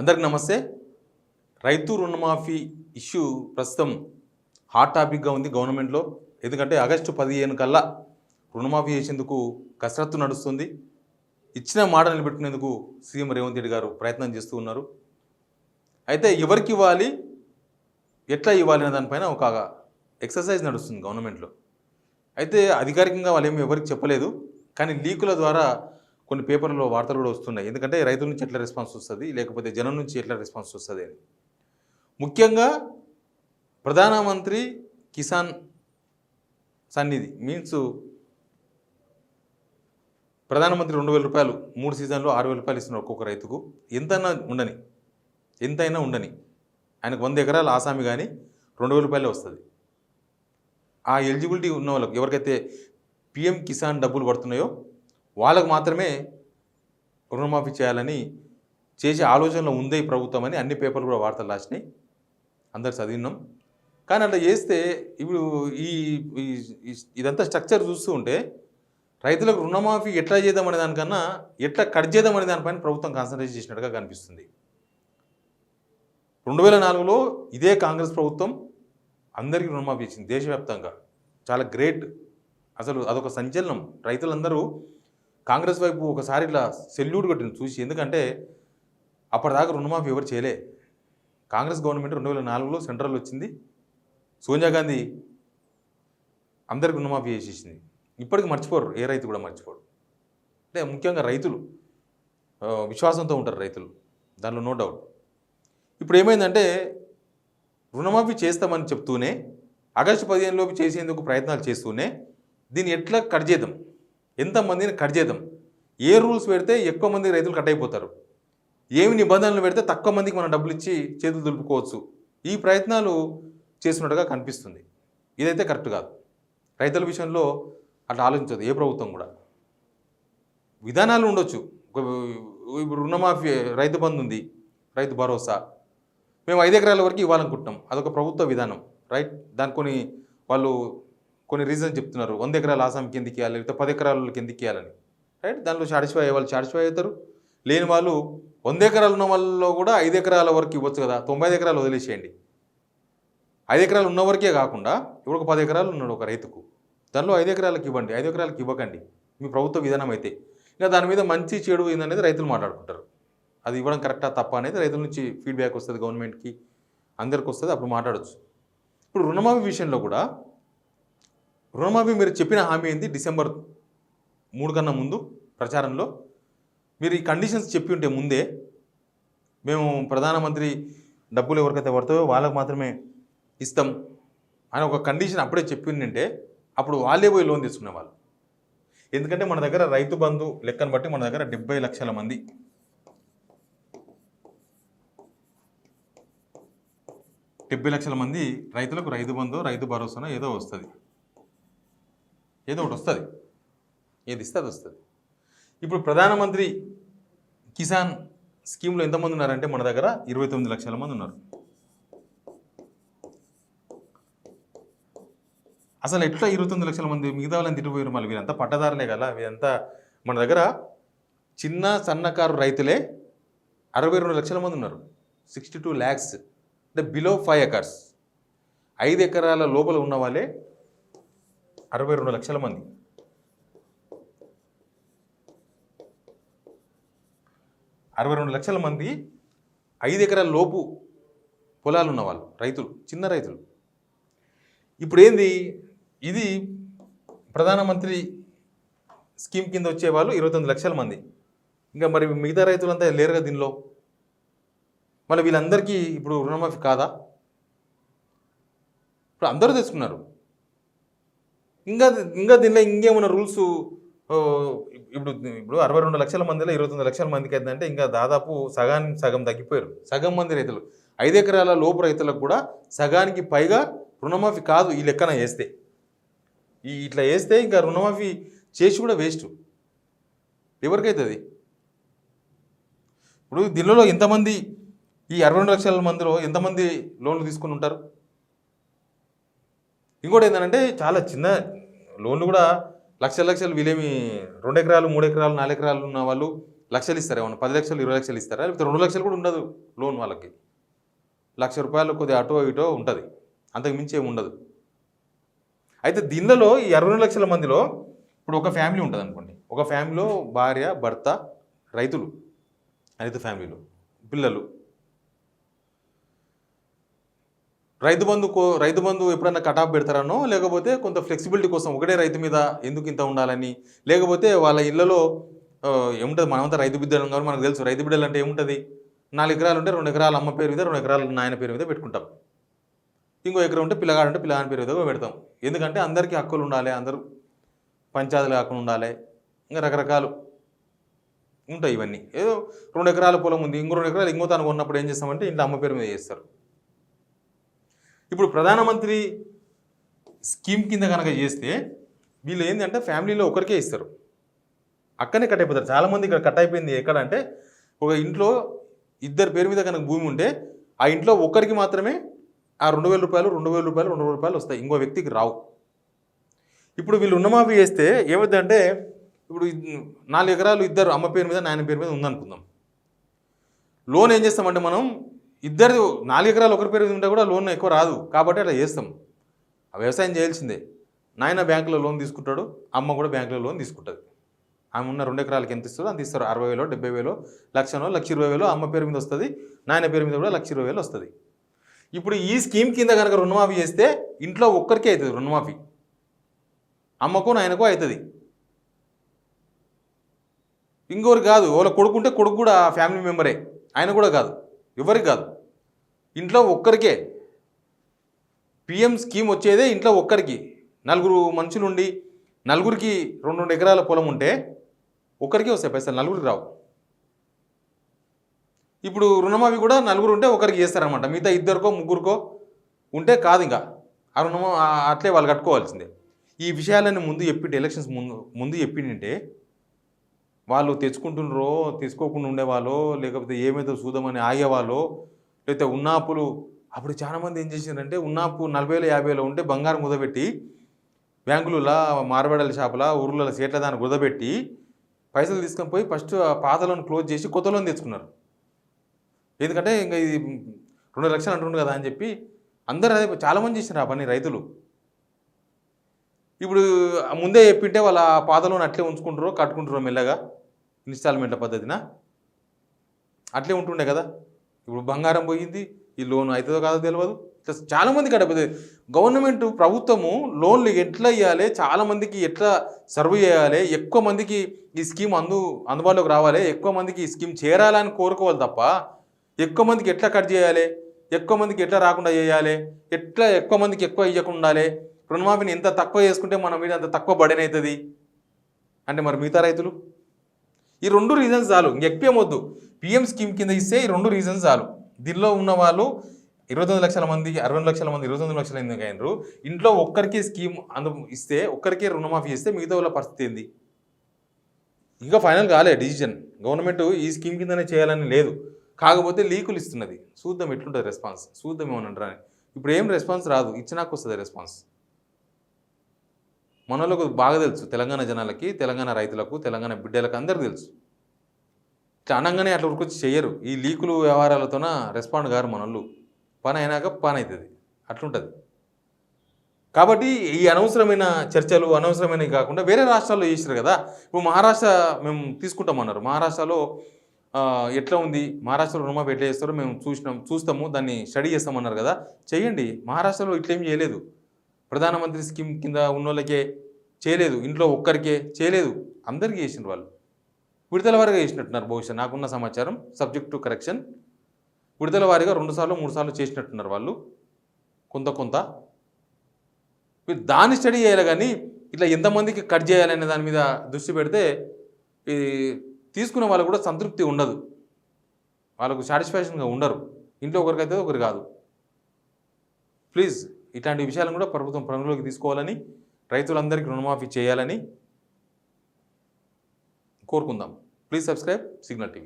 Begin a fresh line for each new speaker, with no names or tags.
అందరికి నమస్తే. రైతు రుణమాఫీ ఇష్యూ ప్రస్తుతం హాట్ టాపిక్గా ఉంది గవర్నమెంట్లో. ఎందుకంటే ఆగస్టు 15 కల్లా రుణమాఫీ చేసేందుకు కసరత్తు నడుస్తుంది. ఇచ్చిన మాట నిలబెట్టుకునేందుకు సీఎం రేవంత్ రెడ్డి గారు ప్రయత్నం చేస్తూ ఉన్నారు. అయితే ఎవరికి ఇవ్వాలి, ఎట్లా ఇవ్వాలి అనే దానిపైన ఒక ఎక్సర్సైజ్ నడుస్తుంది గవర్నమెంట్లో. అయితే అధికారికంగా వాళ్ళు ఏమి ఎవరికి చెప్పలేదు, కానీ లీకుల ద్వారా కొన్ని పేపర్లో వార్తలు కూడా వస్తున్నాయి. ఎందుకంటే రైతుల నుంచి ఎట్లా రెస్పాన్స్ వస్తుంది, లేకపోతే జనం నుంచి ఎట్లా రెస్పాన్స్ వస్తుంది అని. ముఖ్యంగా ప్రధానమంత్రి కిసాన్ సన్నిధి మీన్స్ ప్రధానమంత్రి 2000 రూపాయలు 3 సీజన్లో 6000 రూపాయలు ఇస్తున్నారు ఒక్కొక్క రైతుకు. ఎంతైనా ఉండని ఆయనకు 100 ఎకరాల ఆసామి కానీ 2000 రూపాయలే వస్తుంది. ఆ ఎలిజిబిలిటీ ఉన్న వాళ్ళకి ఎవరికైతే పిఎం కిసాన్ డబ్బులు పడుతున్నాయో వాళ్ళకు మాత్రమే రుణమాఫీ చేయాలని చేసే ఆలోచనలో ఉందే ఈ ప్రభుత్వం అని అన్ని పేపర్లు కూడా వార్తలు రాసినాయి, అందరు చదివినాం. కానీ అట్లా చేస్తే ఇప్పుడు ఇదంతా స్ట్రక్చర్ చూస్తూ ఉంటే రైతులకు రుణమాఫీ ఎట్లా చేద్దామనే దానికన్నా ఎట్లా కట్ చేద్దామనే దానిపైన ప్రభుత్వం కాన్సన్ట్రేట్ చేసినట్టుగా కనిపిస్తుంది. 2004లో ఇదే కాంగ్రెస్ ప్రభుత్వం అందరికీ రుణమాఫీ ఇచ్చింది దేశవ్యాప్తంగా. చాలా గ్రేట్, అసలు అదొక సంచలనం. రైతులందరూ కాంగ్రెస్ వైపు ఒకసారి ఇట్లా సెల్యూట్ కొట్టింది చూసి. ఎందుకంటే అప్పటిదాకా రుణమాఫీ ఎవరు చేయలే. కాంగ్రెస్ గవర్నమెంట్ 2004లో సెంట్రల్ వచ్చింది, సోనియా గాంధీ అందరికి రుణమాఫీ చేసేసింది. ఇప్పటికి మర్చిపోరు, ఏ రైతు కూడా మర్చిపోరు. అంటే ముఖ్యంగా రైతులు విశ్వాసంతో ఉంటారు రైతులు, దానిలో నో డౌట్. ఇప్పుడు ఏమైందంటే రుణమాఫీ చేస్తామని చెప్తూనే ఆగస్టు 15 లోపు చేసేందుకు ప్రయత్నాలు చేస్తూనే దీన్ని ఎట్లా కట్ చేద్దాం, ఎంతమందిని కట్ చేద్దాం, ఏ రూల్స్ పెడితే ఎక్కువ మంది రైతులు కట్ అయిపోతారు, ఏమి నిబంధనలు పెడితే తక్కువ మందికి మనం డబ్బులు ఇచ్చి చేతులు దులుపుకోవచ్చు, ఈ ప్రయత్నాలు చేస్తున్నట్టుగా కనిపిస్తుంది. ఇదైతే కరెక్ట్ కాదు. రైతుల విషయంలో అట్లా ఆలోచించదు ఏ ప్రభుత్వం కూడా. విధానాలు ఉండొచ్చు. ఇప్పుడు రుణమాఫీ, రైతు బంధు ఉంది, రైతు భరోసా, మేము 5 ఎకరాల వరకు ఇవ్వాలనుకుంటున్నాం, అదొక ప్రభుత్వ విధానం, రైట్. దాని కొన్ని రీజన్స్ చెప్తున్నారు. 100 ఎకరాల ఆసామికి ఎందుకు ఇవ్వాలి, లేకపోతే 10 ఎకరాలకి ఎందుకు ఇవ్వాలని, రైట్. దానిలో సాటిస్ఫై అయ్యే వాళ్ళు సాటిస్ఫై అవుతారు, లేని వాళ్ళు 100 ఎకరాలు ఉన్న వాళ్ళలో కూడా 5 ఎకరాల వరకు ఇవ్వచ్చు కదా, 95 ఎకరాలు వదిలేసేయండి. 5 ఎకరాలు ఉన్న వరకే కాకుండా ఇప్పుడు ఒక 10 ఎకరాలు ఉన్నాడు ఒక రైతుకు, దానిలో 5 ఎకరాలకు ఇవ్వండి, 5 ఎకరాలకు ఇవ్వకండి, మీ ప్రభుత్వ విధానం అయితే. ఇంకా దాని మీద మంచి చెడు ఏందనేది రైతులు మాట్లాడుకుంటారు. అది ఇవ్వడం కరెక్టా తప్ప అనేది రైతుల నుంచి ఫీడ్బ్యాక్ వస్తుంది, గవర్నమెంట్కి అందరికి వస్తుంది, అప్పుడు మాట్లాడచ్చు. ఇప్పుడు రుణమాఫీ విషయంలో కూడా రుణమాఫీ మీరు చెప్పిన హామీ ఏంది, డిసెంబర్ 3 కన్నా ముందు ప్రచారంలో మీరు ఈ కండిషన్స్ చెప్పి ఉంటే ముందే, మేము ప్రధానమంత్రి డబ్బులు ఎవరికైతే పడతాయో వాళ్ళకు మాత్రమే ఇస్తాం అని ఒక కండిషన్ అప్పుడే చెప్పిందంటే అప్పుడు వాళ్ళే పోయి లోన్ తీసుకునేవాళ్ళు. ఎందుకంటే మన దగ్గర రైతు బంధు లెక్కను బట్టి మన దగ్గర 70 లక్షల మంది రైతులకు రైతు బంధు, రైతు భరోసానో ఏదో వస్తుంది, ఏదో ఒకటి వస్తుంది, ఏది ఇస్తే అది వస్తుంది. ఇప్పుడు ప్రధానమంత్రి కిసాన్ స్కీమ్లో ఎంతమంది ఉన్నారంటే మన దగ్గర 29 లక్షల మంది ఉన్నారు. అసలు ఎట్లా 29 లక్షల మంది, మిగతా వాళ్ళని తిరిగిపోయారు. మళ్ళీ వీరంతా పట్టదారులే కదా, వీరంతా మన దగ్గర చిన్న సన్నకారు రైతులే 62 లక్షల మంది ఉన్నారు. 62 lakhs, అంటే బిలో 5 acres, 5 ఎకరాల లోపల ఉన్న వాళ్ళే 62 లక్షల మంది. 62 లక్షల మంది 5 ఎకరాల లోపు పొలాలు ఉన్నవాళ్ళు రైతులు, చిన్న రైతులు. ఇప్పుడు ఏంది, ఇది ప్రధానమంత్రి స్కీమ్ కింద వచ్చేవాళ్ళు 29 లక్షల మంది. ఇంకా మరి మిగతా రైతులంతా లేరుగా దీనిలో. మళ్ళీ వీళ్ళందరికీ ఇప్పుడు రుణమాఫీ కాదా? ఇప్పుడు అందరూ తెచ్చుకున్నారు. ఇంకా దీనిలో ఇంకేమైనా రూల్స్, ఇప్పుడు 62 లక్షల మందిలో 29 లక్షల మందికి ఏంటంటే ఇంకా దాదాపు సగం తగ్గిపోయారు. సగం మంది రైతులు, 5 ఎకరాల లోపు రైతులకు కూడా సగానికి పైగా రుణమాఫీ కాదు ఈ లెక్కన వేస్తే. ఇట్లా వేస్తే ఇంకా రుణమాఫీ చేసి కూడా వేస్ట్. ఎవరికైతుంది? ఇప్పుడు దీనిలో ఎంతమంది, ఈ 62 లక్షల మందిలో ఎంతమంది లోన్లు తీసుకుని ఉంటారు? ఇంకోటి ఏంటంటే చాలా చిన్న లోన్లు కూడా లక్షలు వీళ్ళేమి 2 ఎకరాలు 3 ఎకరాలు 4 ఎకరాలు ఉన్న వాళ్ళు లక్షలు ఇస్తారు, ఏమన్నా 10 లక్షలు 20 లక్షలు ఇస్తారా, లేకపోతే 2 లక్షలు కూడా ఉండదు లోన్ వాళ్ళకి. ₹1,00,000 కొద్దిగా అటో ఇటో ఉంటుంది, అంతకు మించి ఏమి ఉండదు. అయితే దీనిలో ఈ 62 లక్షల మందిలో ఇప్పుడు ఒక ఫ్యామిలీ ఉంటుంది అనుకోండి, ఒక ఫ్యామిలీలో భార్య భర్త రైతులు, రైతు ఫ్యామిలీలు, పిల్లలు. రైతు బంధు ఎప్పుడన్నా కటాఫ్ పెడతారనో, లేకపోతే కొంత ఫ్లెక్సిబిలిటీ కోసం ఒకటే రైతు మీద ఎందుకు ఇంత ఉండాలని, లేకపోతే వాళ్ళ ఇళ్లలో ఏముంటుంది, మనమంతా రైతు బిడ్డలు కాబట్టి మనకు తెలుసు రైతు బిడ్డలు అంటే ఏముంటుంది, 4 ఎకరాలు ఉంటే 2 ఎకరాలు అమ్మ పేరు మీద, 2 ఎకరాలు నాయన పేరు మీద పెట్టుకుంటాం. ఇంకో ఎకరం ఉంటే పిల్లగాడు ఉంటే పిల్లగాని పేరు మీద పెడతాం. ఎందుకంటే అందరికీ హక్కులు ఉండాలి, అందరూ పంచాయతీలు కాకుండా ఉండాలి, ఇంకా రకరకాలు ఉంటాయి ఇవన్నీ. ఏదో 2 ఎకరాల పొలం ఉంది, ఇంకో 2 ఎకరాలు ఇంకో తను ఉన్నప్పుడు ఏం చేస్తామంటే ఇంట్లో అమ్మ పేరు మీద చేస్తారు. ఇప్పుడు ప్రధానమంత్రి స్కీమ్ కింద కనుక చేస్తే వీళ్ళు ఏంటంటే ఫ్యామిలీలో ఒకరికే ఇస్తారు, అక్కడనే కట్ అయిపోతారు. చాలామంది ఇక్కడ కట్ అయిపోయింది ఎక్కడ అంటే, ఒక ఇంట్లో 2 పేరు మీద కనుక భూమి ఉంటే ఆ ఇంట్లో ఒకరికి మాత్రమే ఆ ₹2,000 వస్తాయి, ఇంకో వ్యక్తికి రావు. ఇప్పుడు వీళ్ళు రుణమాఫీ చేస్తే ఏమవుతుందంటే, ఇప్పుడు 4 ఎకరాలు ఇద్దరు అమ్మ పేరు మీద నాయన పేరు మీద ఉందనుకుందాం. లోన్ ఏం చేస్తామంటే మనం ఇద్దరు 4 ఎకరాలు ఒకరి పేరు మీద ఉంటే కూడా లోన్ ఎక్కువ రాదు, కాబట్టి అట్లా చేస్తాం. వ్యవసాయం చేయాల్సిందే. నాయన బ్యాంకులో లోన్ తీసుకుంటాడు, అమ్మ కూడా బ్యాంకులో లోన్ తీసుకుంటుంది. ఆమె ఉన్న 2 ఎకరాలకి ఎంత ఇస్తుందో అంత ఇస్తారు. 60,000, 70,000, లక్షనో, 1,20,000 అమ్మ పేరు మీద వస్తుంది, నాయన పేరు మీద కూడా 1,20,000 వస్తుంది. ఇప్పుడు ఈ స్కీమ్ కింద కనుక రుణమాఫీ చేస్తే ఇంట్లో ఒక్కరికే అవుతుంది రుణమాఫీ, అమ్మకో నాయనకో అవుతుంది, ఇంకోరు కాదు. వాళ్ళ కొడుకుంటే కొడుకు కూడా ఫ్యామిలీ మెంబరే, ఆయన కూడా కాదు, ఎవరికి కాదు, ఇంట్లో ఒక్కరికే. పిఎం స్కీమ్ వచ్చేదే ఇంట్లో ఒక్కరికి. 4 మనుషులు ఉండి నలుగురికి 2 ఎకరాల పొలం ఉంటే ఒక్కరికి వస్తాయి పైసలు, నలుగురికి రావు. ఇప్పుడు రుణమాఫీ కూడా 4 ఉంటే ఒకరికి చేస్తారనమాట, మిగతా 2కో 3కో ఉంటే కాదు, ఇంకా ఆ రుణమా అట్లే వాళ్ళు కట్టుకోవాల్సిందే. ఈ విషయాలన్నీ ముందు చెప్పింటే, ఎలక్షన్స్ ముందు చెప్పింటే వాళ్ళు తెచ్చుకుంటున్నారో తీసుకోకుండా ఉండేవాళ్ళు, లేకపోతే ఏమైతే చూద్దామని ఆగేవాళ్ళు, లేకపోతే ఉన్నాపులు. అప్పుడు చాలామంది ఏం చేసిందంటే, ఉన్నాపు 40,000 50,000 ఉంటే బంగారం కుదబెట్టి బ్యాంకులలో, మార్వాడల షాపుల, ఊర్లలో సీట్ల దాన్ని కుదబెట్టి పైసలు తీసుకొని పోయి ఫస్ట్ పాత లోన్ క్లోజ్ చేసి కొత్త లోన్ తెచ్చుకున్నారు. ఎందుకంటే ఇంకా ఇది 2 లక్షలు అంటుండు కదా అని చెప్పి అందరూ అదే చాలామంది చేసినారు ఆ పని రైతులు. ఇప్పుడు ముందే చెప్పింటే వాళ్ళ పాత లోన్ అట్లే ఉంచుకుంటారో కట్టుకుంటారో మెల్లగా ఇన్స్టాల్మెంట్ల పద్ధతిన అట్లే ఉంటుండే కదా. ఇప్పుడు బంగారం పోయింది, ఈ లోన్ అవుతుందో కాదో తెలియదు. ఇట్లా చాలామంది గడపదు. గవర్నమెంట్ ప్రభుత్వము లోన్లు ఎట్లా ఇవ్వాలి, చాలామందికి ఎట్లా సర్వ్ చేయాలి, ఎక్కువ మందికి ఈ స్కీమ్ అందుబాటులోకి రావాలి, ఎక్కువ మందికి ఈ స్కీమ్ చేరాలని కోరుకోవాలి తప్ప, ఎక్కువ మందికి ఎట్లా కట్ చేయాలి, ఎక్కువ మందికి ఎట్లా రాకుండా చేయాలి, ఎట్లా ఎక్కువ మందికి ఎక్కువ ఇవ్వకుండా ఉండాలి, రుణమాఫీని ఎంత తక్కువ చేసుకుంటే మన మీద అంత తక్కువ బడెన్ అవుతుంది అంటే మరి మిగతా రైతులు. ఈ 2 రీజన్స్ చాలు, ఇంకెక్కువేమొద్దు. పిఎం స్కీమ్ కింద ఇస్తే ఈ 2 రీజన్స్ చాలు. దీనిలో ఉన్న వాళ్ళు 29 లక్షల మంది, 60 లక్షల మంది 29 లక్షలు ఎందుకు అయినరు, ఇంట్లో ఒక్కరికి స్కీమ్ ఇస్తే, ఒక్కరికే రుణమాఫీ ఇస్తే మిగతా వాళ్ళ పరిస్థితి ఏంది? ఇంకా ఫైనల్ కాలే డిసిజన్. గవర్నమెంట్ ఈ స్కీమ్ కిందనే చేయాలని లేదు, కాకపోతే లీకులు ఇస్తున్నది. చూద్దాం ఎట్లుంటుంది రెస్పాన్స్, చూద్దాం ఏమన్నా. ఇప్పుడు ఏం రెస్పాన్స్ రాదు, ఇచ్చినాక వస్తుంది రెస్పాన్స్. మనోళ్ళకు బాగా తెలుసు, తెలంగాణ జనాలకి, తెలంగాణ రైతులకు, తెలంగాణ బిడ్డలకు అందరికీ తెలుసు. ఇట్లా అనగానే అట్లా ఉరికొచ్చి చెయ్యరు. ఈ లీకులు వ్యవహారాలతోన రెస్పాండ్ గారు మనోళ్ళు. పని అయినాక పని అవుతుంది, అట్లుంటుంది. కాబట్టి ఈ అనవసరమైన చర్చలు, అనవసరమైనవి కాకుండా వేరే రాష్ట్రాల్లో చేసారు కదా. ఇప్పుడు మహారాష్ట్ర మేము తీసుకుంటామన్నారు. మహారాష్ట్రలో ఎట్లా ఉంది, మహారాష్ట్రలో రుణమాఫీ ఎట్లా చేస్తారో మేము చూస్తాము, దాన్ని స్టడీ చేస్తామన్నారు కదా. చెయ్యండి. మహారాష్ట్రలో ఇట్లేం చేయలేదు, ప్రధానమంత్రి స్కీమ్ కింద ఉన్నోళ్ళకే చేయలేదు, ఇంట్లో ఒక్కరికే చేయలేదు, అందరికీ చేసిన వాళ్ళు. విడతల వారీగా చేసినట్టున్నారు బహుశా, నాకున్న సమాచారం, సబ్జెక్ట్ టు కరెక్షన్. విడతల వారీగా 2 సార్లు 3 సార్లు చేసినట్టున్నారు వాళ్ళు, కొంత. మీరు దాన్ని స్టడీ చేయాలి కానీ ఇట్లా ఎంతమందికి కట్ చేయాలనే దాని మీద దృష్టి పెడితే ఈ తీసుకున్న వాళ్ళకు కూడా సంతృప్తి ఉండదు, వాళ్ళకు సాటిస్ఫాక్షన్గా ఉండరు. ఇంట్లో ఒకరికైతే ఒకరు కాదు. ప్లీజ్ ఇట్లాంటి విషయాలను కూడా ప్రభుత్వం పరిగణలోకి తీసుకోవాలని, రైతులందరికీ రుణమాఫీ చేయాలని కోరుకుందాం. Please subscribe signal TV.